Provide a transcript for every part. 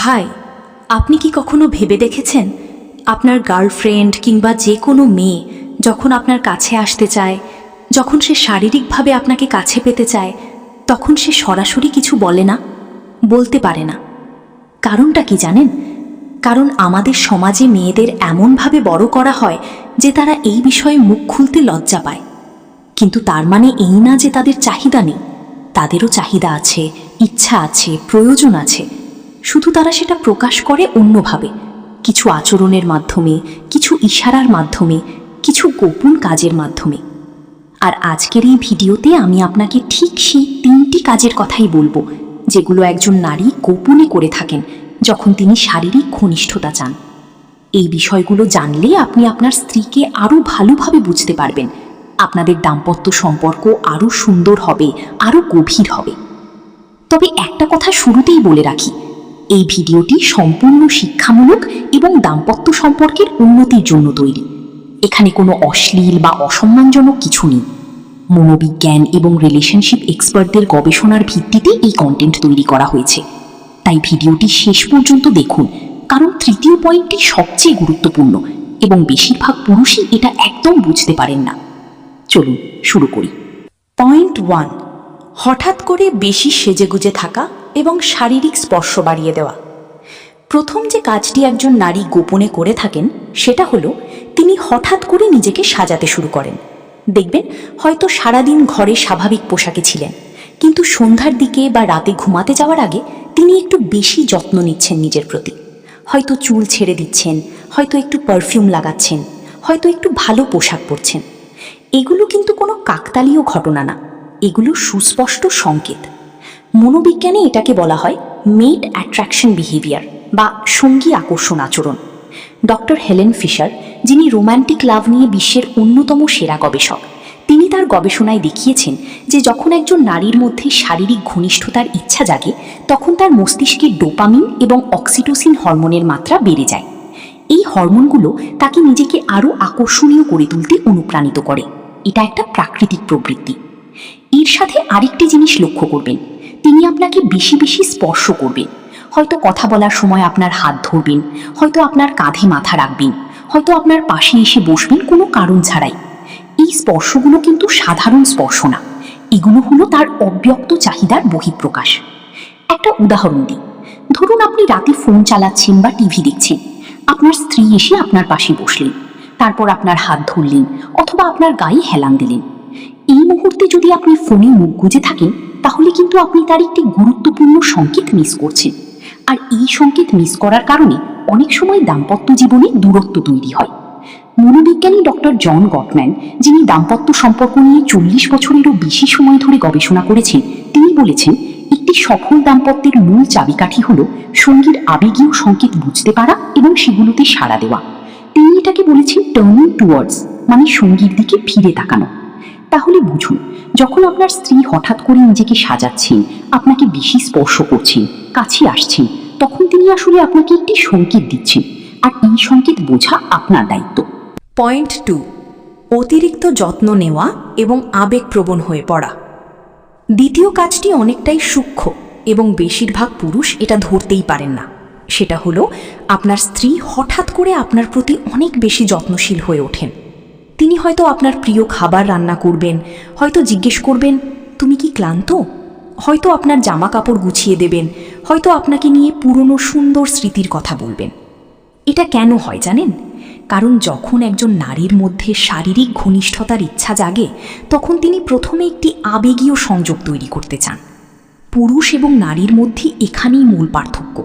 High, আপনি কি কখনো ভেবে দেখেছেন আপনার গার্লফ্রেন্ড কিংবা যে কোনো মেয়ে যখন আপনার কাছে আসতে চায়, যখন সে শারীরিকভাবে আপনাকে কাছে পেতে চায়, তখন সে সরাসরি কিছু বলে না, বলতে পারে না? কারণটা কি জানেন? কারণ আমাদের সমাজে মেয়েদের এমনভাবে বড় করা হয় যে তারা এই বিষয়ে মুখ খুলতে লজ্জা পায়। কিন্তু তার মানে এই না যে তাদের চাহিদা নেই, তাদেরও চাহিদা আছে, ইচ্ছা আছে, প্রয়োজন আছে। শুধু তারা সেটা প্রকাশ করে অন্যভাবে, কিছু আচরণের মাধ্যমে, কিছু ইশারার মাধ্যমে, কিছু গোপন কাজের মাধ্যমে। আর আজকের এই ভিডিওতে আমি আপনাকে ঠিক সেই 3টি কাজের কথাই বলবো, যেগুলো একজন নারী গোপনে করে থাকেন যখন তিনি শারীরিক ঘনিষ্ঠতা চান। এই বিষয়গুলো জানলে আপনি আপনার স্ত্রীকে আরও ভালোভাবে বুঝতে পারবেন, আপনাদের দাম্পত্য সম্পর্ক আরও সুন্দর হবে, আরও গভীর হবে। তবে একটা কথা শুরুতেই বলে রাখি, এই ভিডিওটি সম্পূর্ণ শিক্ষামূলক এবং দাম্পত্য সম্পর্কের উন্নতির জন্য তৈরি। এখানে কোনো অশ্লীল বা অসম্মানজনক কিছু নেই। মনোবিজ্ঞান এবং রিলেশনশিপ এক্সপার্টদের গবেষণার ভিত্তিতে এই কন্টেন্ট তৈরি করা হয়েছে। তাই ভিডিওটি শেষ পর্যন্ত দেখুন, কারণ 3য় পয়েন্টটি সবচেয়ে গুরুত্বপূর্ণ এবং বেশিরভাগ পুরুষই এটা একদম বুঝতে পারেন না। চলুন শুরু করি। পয়েন্ট 1, হঠাৎ করে বেশি সেজেগুজে থাকা এবং শারীরিক স্পর্শ বাড়িয়ে দেওয়া। প্রথম যে কাজটি একজন নারী গোপনে করে থাকেন সেটা হলো তিনি হঠাৎ করে নিজেকে সাজাতে শুরু করেন। দেখবেন হয়তো সারাদিন ঘরে স্বাভাবিক পোশাকে ছিলেন, কিন্তু সন্ধ্যার দিকে বা রাতে ঘুমাতে যাওয়ার আগে তিনি একটু বেশি যত্ন নিচ্ছেন নিজের প্রতি। হয়তো চুল ছেড়ে দিচ্ছেন, হয়তো একটু পারফিউম লাগাচ্ছেন, হয়তো একটু ভালো পোশাক পরছেন। এগুলো কিন্তু কোনো কাকতালীয় ঘটনা না, এগুলো সুস্পষ্ট সংকেত। মনোবিজ্ঞানে এটাকে বলা হয় মেট অ্যাট্রাকশন বিহেভিয়ার বা সঙ্গী আকর্ষণ আচরণ। ডক্টর হেলেন ফিশার, যিনি রোম্যান্টিক লাভ নিয়ে বিশ্বের অন্যতম সেরা গবেষক, তিনি তার গবেষণায় দেখিয়েছেন যে যখন একজন নারীর মধ্যে শারীরিক ঘনিষ্ঠতার ইচ্ছা জাগে, তখন তার মস্তিষ্কে ডোপামিন এবং অক্সিটোসিন হরমোনের মাত্রা বেড়ে যায়। এই হরমোনগুলো তাকে নিজেকে আরও আকর্ষণীয় করে তুলতে অনুপ্রাণিত করে। এটা একটা প্রাকৃতিক প্রবৃত্তি। এর সাথে আরেকটি জিনিস লক্ষ্য করবেন, তিনি আপনাকে বেশি বেশি স্পর্শ করবেন। হয়তো কথা বলার সময় আপনার হাত ধরবেন, হয়তো আপনার কাঁধে মাথা রাখবেন, হয়তো আপনার পাশে এসে বসবেন কোনো কারণ ছাড়াই। এই স্পর্শগুলো কিন্তু সাধারণ স্পর্শ না, এগুলো হলো তার অব্যক্ত চাহিদার বহিঃপ্রকাশ। একটা উদাহরণ দিই, ধরুন আপনি রাতে ফোন চালাচ্ছেন বা টিভি দেখছেন, আপনার স্ত্রী এসে আপনার পাশে বসলেন, তারপর আপনার হাত ধরলেন অথবা আপনার গায়ে হেলান দিলেন। এই মুহূর্তে যদি আপনি ফোনে মুখ গুজে থাকেন, তাহলে কিন্তু আপনি তার একটি গুরুত্বপূর্ণ সংকেত মিস করছেন। আর এই সংকেত মিস করার কারণে অনেক সময় দাম্পত্য জীবনে দূরত্ব তৈরি হয়। মনোবিজ্ঞানী ডক্টর জন গটম্যান, যিনি দাম্পত্য সম্পর্ক নিয়ে 40 বছরেরও বেশি সময় ধরে গবেষণা করেছেন, তিনি বলেছেন একটি সফল দাম্পত্যের মূল চাবিকাঠি হল সঙ্গীর আবেগীয় সংকেত বুঝতে পারা এবং সেগুলোতে সাড়া দেওয়া। তিনি এটাকে বলেছেন টার্নিং টুয়ার্ডস, মানে সঙ্গীর দিকে ফিরে তাকানো। তাহলে বুঝুন, যখন আপনার স্ত্রী হঠাৎ করে নিজেকে সাজাচ্ছেন, আপনাকে বেশি স্পর্শ করছেন, কাছে আসছেন, তখন তিনি আসলে আপনাকে একটি সংকেত দিচ্ছেন, আর এই সংকেত বোঝা আপনার দায়িত্ব। পয়েন্ট 2, অতিরিক্ত যত্ন নেওয়া এবং আবেগপ্রবণ হয়ে পড়া। দ্বিতীয় কাজটি অনেকটাই সূক্ষ্ম এবং বেশিরভাগ পুরুষ এটা ধরতেই পারেন না। সেটা হলো আপনার স্ত্রী হঠাৎ করে আপনার প্রতি অনেক বেশি যত্নশীল হয়ে ওঠেন। তিনি হয়তো আপনার প্রিয় খাবার রান্না করবেন, হয়তো জিজ্ঞেস করবেন তুমি কি ক্লান্ত, হয়তো আপনার জামা কাপড় গুছিয়ে দেবেন, হয়তো আপনাকে নিয়ে পুরনো সুন্দর স্মৃতির কথা বলবেন। এটা কেন হয় জানেন? কারণ যখন একজন নারীর মধ্যে শারীরিক ঘনিষ্ঠতার ইচ্ছা জাগে, তখন তিনি প্রথমে একটি আবেগীয় সংযোগ তৈরি করতে চান। পুরুষ এবং নারীর মধ্যে এখানেই মূল পার্থক্য।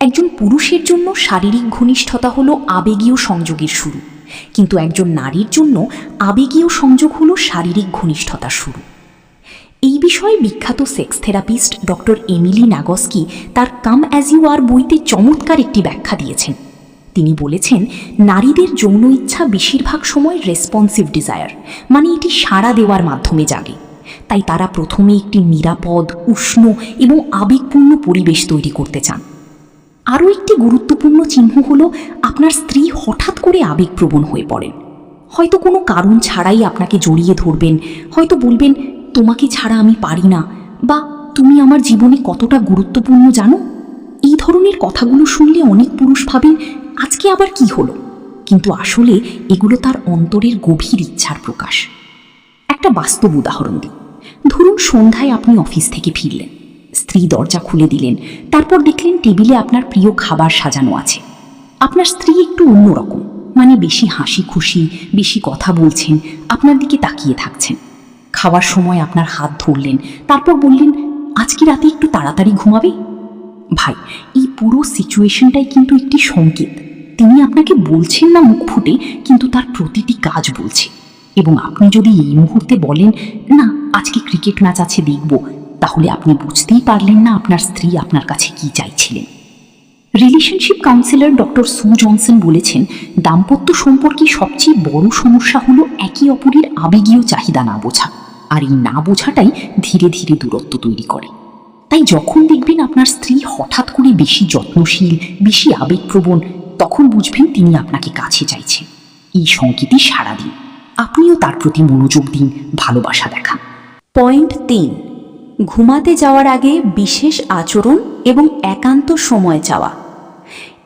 একজন পুরুষের জন্য শারীরিক ঘনিষ্ঠতা হলো আবেগীয় সংযোগের শুরু, কিন্তু একজন নারীর জন্য আবেগীয় সংযোগ হলো শারীরিক ঘনিষ্ঠতার শুরু। এই বিষয়ে বিখ্যাত সেক্স থেরাপিস্ট ডক্টর এমিলি নাগস্কি তার কাম অ্যাজ ইউ আর বইতে চমৎকার একটি ব্যাখ্যা দিয়েছেন। তিনি বলেছেন, নারীদের যৌন ইচ্ছা বেশিরভাগ সময় রেসপন্সিভ ডিজায়ার, মানে এটি সাড়া দেওয়ার মাধ্যমে জাগে। তাই তারা প্রথমে একটি নিরাপদ, উষ্ণ এবং আবেগপূর্ণ পরিবেশ তৈরি করতে চান। আরও একটি গুরুত্বপূর্ণ চিহ্ন হলো আপনার স্ত্রী হঠাৎ করে আবেগপ্রবণ হয়ে পড়েন। হয়তো কোনো কারণ ছাড়াই আপনাকে জড়িয়ে ধরবেন, হয়তো বলবেন তোমাকে ছাড়া আমি পারি না, বা তুমি আমার জীবনে কতটা গুরুত্বপূর্ণ জানো। এই ধরনের কথাগুলো শুনলে অনেক পুরুষ ভাবেন আজকে আবার কি হলো, কিন্তু আসলে এগুলো তার অন্তরের গভীর ইচ্ছার প্রকাশ। একটা বাস্তব উদাহরণ দিই। ধরুন সন্ধ্যায় আপনি অফিস থেকে ফিরলেন, স্ত্রী দরজা খুলে দিলেন, তারপর দেখলেন টেবিলে আপনার প্রিয় খাবার সাজানো আছে। আপনার স্ত্রী একটু অন্যরকম, মানে বেশি হাসি খুশি, বেশি কথা বলছেন, আপনার দিকে তাকিয়ে থাকছেন। খাওয়ার সময় আপনার হাত ধরলেন, তারপর বললেন আজকে রাতে একটু তাড়াতাড়ি ঘুমাবে। ভাই, এই পুরো সিচুয়েশনটাই কিন্তু একটি সংকেত। তিনি আপনাকে বলছেন না মুখ ফুটে, কিন্তু তার প্রতিটি কাজ বলছে। এবং আপনি যদি এই মুহূর্তে বলেন না আজকে ক্রিকেট ম্যাচ আছে দেখব, তাহলে আপনি বুঝতেই পারলেন না আপনার স্ত্রী আপনার কাছে কি চাইছিলেন। রিলেশনশিপ কাউন্সিলর ডক্টর সু জনসন বলেছেন, দাম্পত্য সম্পর্কে সবচেয়ে বড় সমস্যা হলো একে অপরের আবেগীয় চাহিদা না বোঝা, আর এই না বোঝাটাই ধীরে ধীরে দূরত্ব তৈরি করে। তাই যখন দেখবেন আপনার স্ত্রী হঠাৎ করে বেশি যত্নশীল, বেশি আবেগপ্রবণ, তখন বুঝবেন তিনি আপনাকে কাছে চাইছেন। এই সংকেতই সাড়া দিন, আপনিও তার প্রতি মনোযোগ দিন, ভালোবাসা দেখান। পয়েন্ট 3, ঘুমাতে যাওয়ার আগে বিশেষ আচরণ এবং একান্ত সময় চাওয়া।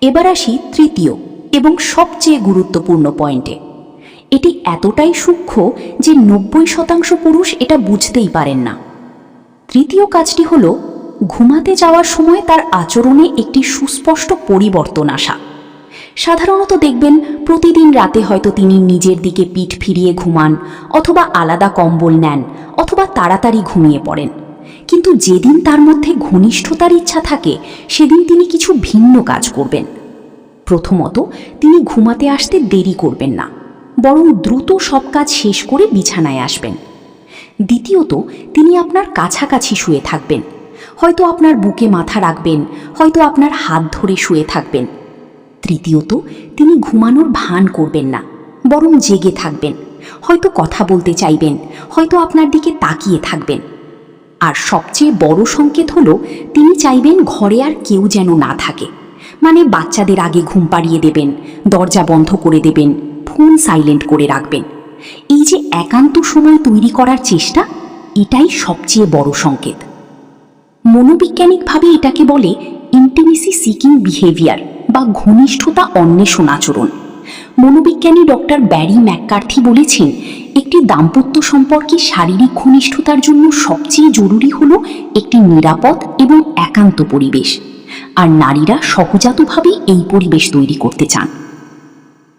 এবার আসি তৃতীয় এবং সবচেয়ে গুরুত্বপূর্ণ পয়েন্টে। এটি এতটাই সূক্ষ্ম যে 90% পুরুষ এটা বুঝতেই পারেন না। তৃতীয় কাজটি হলো ঘুমাতে যাওয়ার সময় তার আচরণে একটি সুস্পষ্ট পরিবর্তন আসা। সাধারণত দেখবেন প্রতিদিন রাতে হয়তো তিনি নিজের দিকে পিঠ ফিরিয়ে ঘুমান, অথবা আলাদা কম্বল নেন, অথবা তাড়াতাড়ি ঘুমিয়ে পড়েন। কিন্তু যেদিন তার মধ্যে ঘনিষ্ঠতার ইচ্ছা থাকে, সেদিন তিনি কিছু ভিন্ন কাজ করবেন। প্রথমত, তিনি ঘুমাতে আসতে দেরি করবেন না, বরং দ্রুত সব কাজ শেষ করে বিছানায় আসবেন। দ্বিতীয়ত, তিনি আপনার কাছাকাছি শুয়ে থাকবেন, হয়তো আপনার বুকে মাথা রাখবেন, হয়তো আপনার হাত ধরে শুয়ে থাকবেন। তৃতীয়ত, তিনি ঘুমানোর ভান করবেন না, বরং জেগে থাকবেন, হয়তো কথা বলতে চাইবেন, হয়তো আপনার দিকে তাকিয়ে থাকবেন। আর সবচেয়ে বড় সংকেত হলো তিনি চাইবেন ঘরে আর কেউ যেন না থাকে, মানে বাচ্চাদের আগে ঘুম পাড়িয়ে দেবেন, দরজা বন্ধ করে দেবেন, ফোন সাইলেন্ট করে রাখবেন। এই যে একান্ত সময় তৈরি করার চেষ্টা, এটাই সবচেয়ে বড় সংকেত। মনোবিজ্ঞানিকভাবে এটাকে বলে ইন্টিমেসি সিকিং বিহেভিয়ার বা ঘনিষ্ঠতা অন্বেষণ আচরণ। মনোবিজ্ঞানী ডক্টর ব্যারি ম্যাককার্থি বলেছেন, একটি দাম্পত্য সম্পর্কে শারীরিক ঘনিষ্ঠতার জন্য সবচেয়ে জরুরি হলো একটি নিরাপদ এবং একান্ত পরিবেশ, আর নারীরা সহজাতভাবেই এই পরিবেশ তৈরি করতে চান।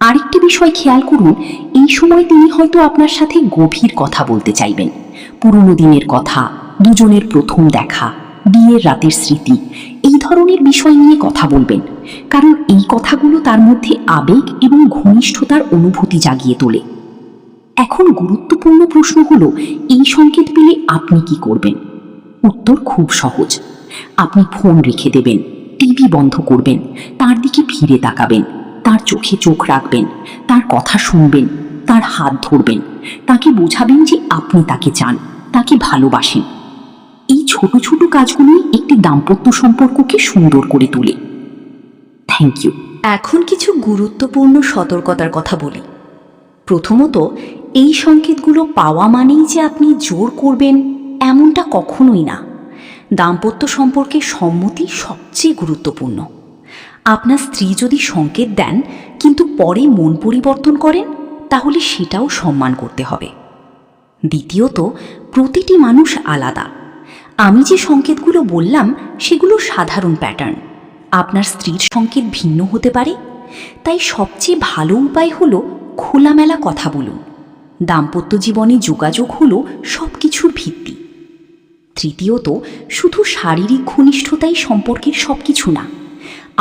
আরেকটি বিষয় খেয়াল করুন, এই সময় তিনি হয়তো আপনার সাথে গভীর কথা বলতে চাইবেন, পুরনো দিনের কথা, দুজনের প্রথম দেখা, বিয়ের রাতের স্মৃতি, এই ধরনের বিষয় নিয়ে কথা বলবেন, কারণ এই কথাগুলো তার মধ্যে আবেগ এবং ঘনিষ্ঠতার অনুভূতি জাগিয়ে তোলে। এখন গুরুত্বপূর্ণ প্রশ্ন হলো, এই সংকেত পেলে আপনি কি করবেন? উত্তর খুব সহজ। আপনি ফোন রেখে দেবেন, টিভি বন্ধ করবেন, তার দিকে ফিরে তাকাবেন, তার চোখে চোখ রাখবেন, তার কথা শুনবেন, তার হাত ধরবেন, তাকে বোঝাবেন যে আপনি তাকে চান, তাকে ভালোবাসেন। এই ছোট ছোট কাজগুলোই একটি দাম্পত্য সম্পর্ককে সুন্দর করে তোলে। Thank you. এখন কিছু গুরুত্বপূর্ণ সতর্কতার কথা বলি। প্রথমত, এই সংকেতগুলো পাওয়া মানেই যে আপনি জোর করবেন এমনটা কখনোই না। দাম্পত্য সম্পর্কে সম্মতি সবচেয়ে গুরুত্বপূর্ণ। আপনার স্ত্রী যদি সংকেত দেন কিন্তু পরে মন পরিবর্তন করেন, তাহলে সেটাও সম্মান করতে হবে। দ্বিতীয়ত, প্রতিটি মানুষ আলাদা। আমি যে সংকেতগুলো বললাম সেগুলো সাধারণ প্যাটার্ন, আপনার স্ত্রীর সংকেত ভিন্ন হতে পারে। তাই সবচেয়ে ভালো উপায় হলো খোলামেলা কথা বলুন। দাম্পত্য জীবনে যোগাযোগ হলো সব কিছুর ভিত্তি। তৃতীয়ত, শুধু শারীরিক ঘনিষ্ঠতাই সম্পর্কের সব কিছু না।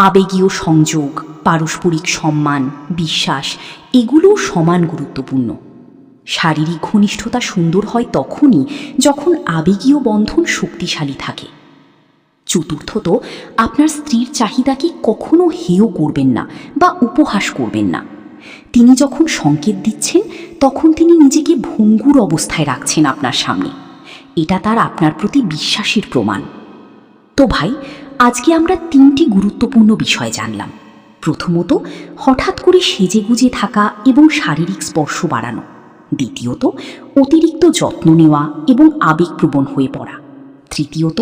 আবেগীয় সংযোগ, পারস্পরিক সম্মান, বিশ্বাস, এগুলোও সমান গুরুত্বপূর্ণ। শারীরিক ঘনিষ্ঠতা সুন্দর হয় তখনই যখন আবেগীয় বন্ধন শক্তিশালী থাকে। চতুর্থত, আপনার স্ত্রীর চাহিদাকে কখনো হেয় করবেন না বা উপহাস করবেন না। তিনি যখন সংকেত দিচ্ছেন তখন তিনি নিজেকে ভঙ্গুর অবস্থায় রাখছেন আপনার সামনে। এটা তার আপনার প্রতি বিশ্বাসের প্রমাণ। তো ভাই, আজকে আমরা 3টি গুরুত্বপূর্ণ বিষয় জানলাম। প্রথমত, হঠাৎ করে সেজেগুজে থাকা এবং শারীরিক স্পর্শ বাড়ানো। দ্বিতীয়ত, অতিরিক্ত যত্ন নেওয়া এবং আবেগপ্রবণ হয়ে পড়া। তৃতীয়ত,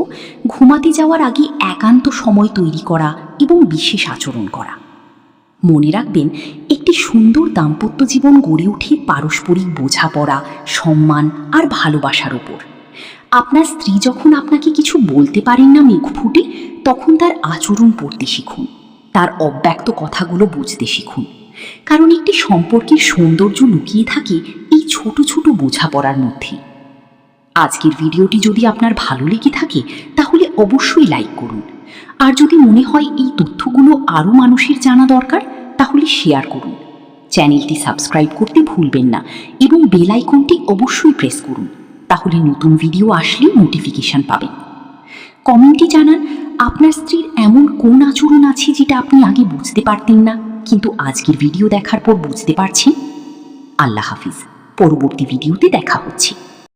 ঘুমাতে যাওয়ার আগে একান্ত সময় তৈরি করা এবং বিশেষ আচরণ করা। মনে রাখবেন, একটি সুন্দর দাম্পত্য জীবন গড়ে ওঠে পারস্পরিক বোঝাপড়া, সম্মান আর ভালোবাসার উপর। আপনার স্ত্রী যখন আপনাকে কিছু বলতে পারেন না মুখ ফুটে, তখন তার আচরণ পড়তে শিখুন, তার অব্যক্ত কথাগুলো বুঝতে শিখুন। কারণ একটি সম্পর্কের সৌন্দর্য লুকিয়ে থাকে এই ছোট ছোট বোঝাপড়ার মধ্যেই। আজকের ভিডিওটি যদি আপনার ভালো লেগে থাকে তাহলে অবশ্যই লাইক করুন। আর যদি মনে হয় এই তথ্যগুলো আরও মানুষের জানা দরকার, তাহলে শেয়ার করুন। চ্যানেলটি সাবস্ক্রাইব করতে ভুলবেন না এবং বেল আইকনটি অবশ্যই প্রেস করুন, তাহলে নতুন ভিডিও আসলেই নোটিফিকেশন পাবেন। কমেন্টে জানান আপনার স্ত্রীর এমন কোন আচরণ আছে যেটা আপনি আগে বুঝতে পারতেন না, কিন্তু আজকের ভিডিও দেখার পর বুঝতে পারছেন। আল্লাহ হাফিজ। পরবর্তী ভিডিওতে দেখা হচ্ছে।